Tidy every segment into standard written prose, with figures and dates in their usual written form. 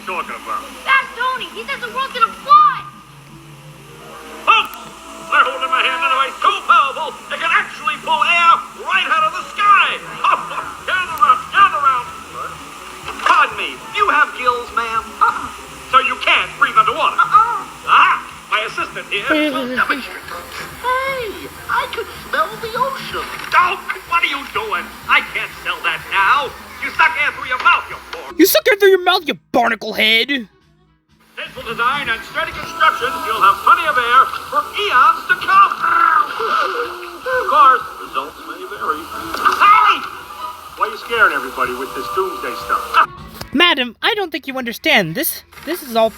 talking about? That's Tony. He says the world's gonna fly. Folks, they're holding my hand in a way so powerful it can actually pull air right out of the sky. Gather around. Pardon me. Do you have gills, ma'am? So you can't breathe underwater? My assistant here will demonstrate. Hey, I can smell the ocean. Oh, what are you doing? I can't sell that now. You suck air through your mouth, you poor. You suck air through your mouth, you barnacle head! Simple design and steady construction, you'll have plenty of air for eons to come. Of course, results may vary. Hey! Why are you scaring everybody with this doomsday stuff? Madam, I don't think you understand. This is all...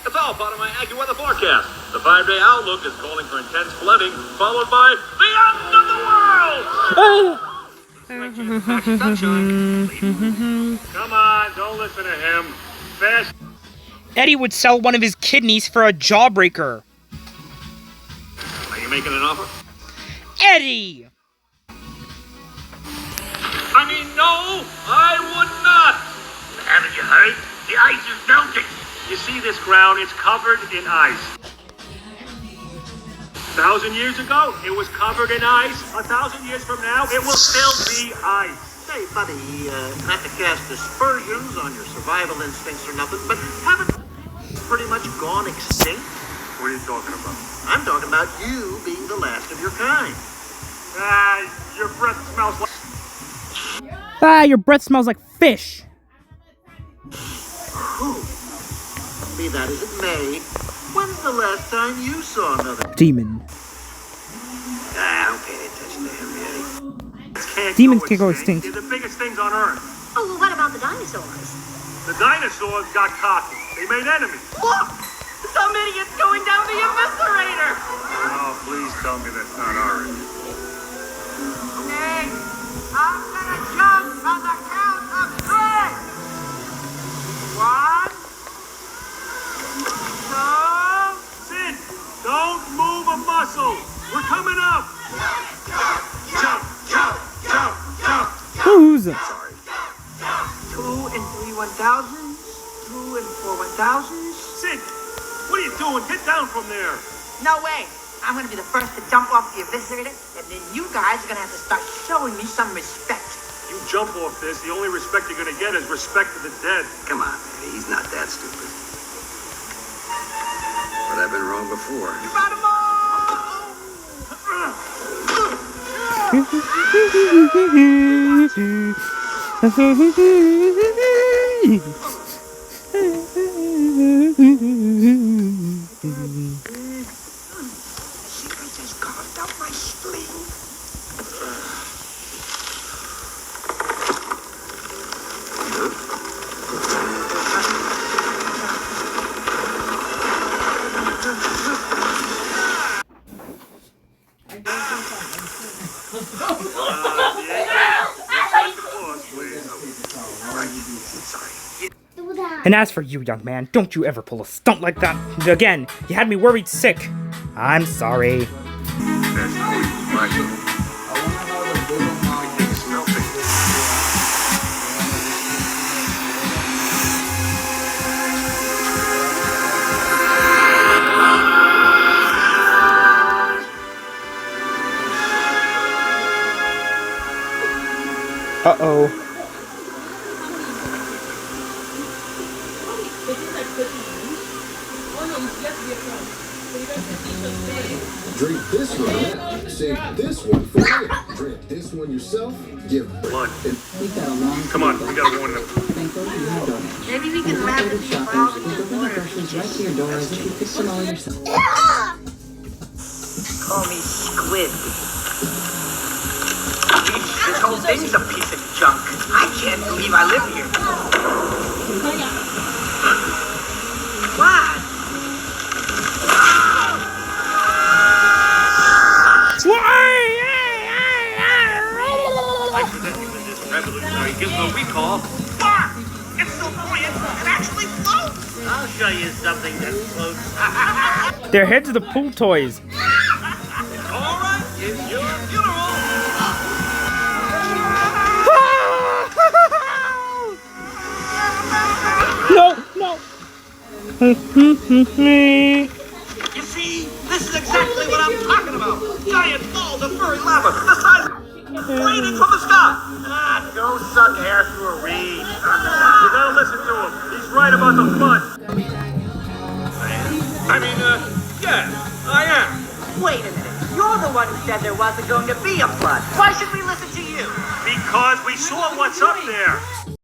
It's all part of my AccuWeather forecast. The 5-day outlook is calling for intense flooding, followed by the end of the world! Come on, don't listen to him. Fast. Eddie would sell one of his kidneys for a jawbreaker. Are you making an offer? Eddie! I mean, no, I would not. Haven't you heard? The ice is melting. You see this ground? It's covered in ice. 1,000 years ago, it was covered in ice. 1,000 years from now, it will still be ice. Hey, buddy, not to cast aspersions on your survival instincts or nothing, but haven't pretty much gone extinct? What are you talking about? I'm talking about you being the last of your kind. Your breath smells like... Your breath smells like fish. Whew. Be that as it may, when's the last time you saw another Demon. don't pay any attention to him, Eddie. Demons can't go extinct. They're the biggest things on Earth. Oh, well, what about the dinosaurs? The dinosaurs got cocky. They made enemies. Look! Some idiot's going down the eviscerator! Oh, please tell me that's not ours. Okay, I'm gonna jump on the count of 3. 1, 2... Sid, don't move a muscle. We're coming up. Jump, jump, jump, jump. Who's? 2 and 3 1,000s. 2 and 4 1,000s. Sid, what are you doing? Get down from there. No way. I'm gonna be the first to jump off the eviscerator, and then you guys are gonna have to start showing me some respect. You jump off this, the only respect you're gonna get is respect to the dead. Come on, Eddie, he's not that stupid. But I've been wrong before. You got 'em all! She just carved up my spleen. And as for you, young man, don't you ever pull a stunt like that again. You had me worried sick. I'm sorry. Uh-oh. Drink this one, save this one for later. Drink this one yourself, give Blood. We've got a long Come on, we gotta warn them. Thankfully, you have donuts. Maybe we can wrap it Shoppers, for all the deliver the groceries right to your door as if you fix them all yourself. Call me Squid. This whole thing's a piece of junk. I can't believe I live here. What? I present you with this revolutionary gizmo we call Bark! It's so buoyant, it actually floats! I'll show you something that floats. Their heads are the pool toys. All right, it's your funeral! You see, this is exactly what I'm talking about. Giant balls of furry lava, the size raining from the sky. Go suck air through a reed. You gotta listen to him. He's right about the flood. Yeah, I am. Wait a minute. You're the one who said there wasn't going to be a flood. Why should we listen to you? Because we saw what's up there.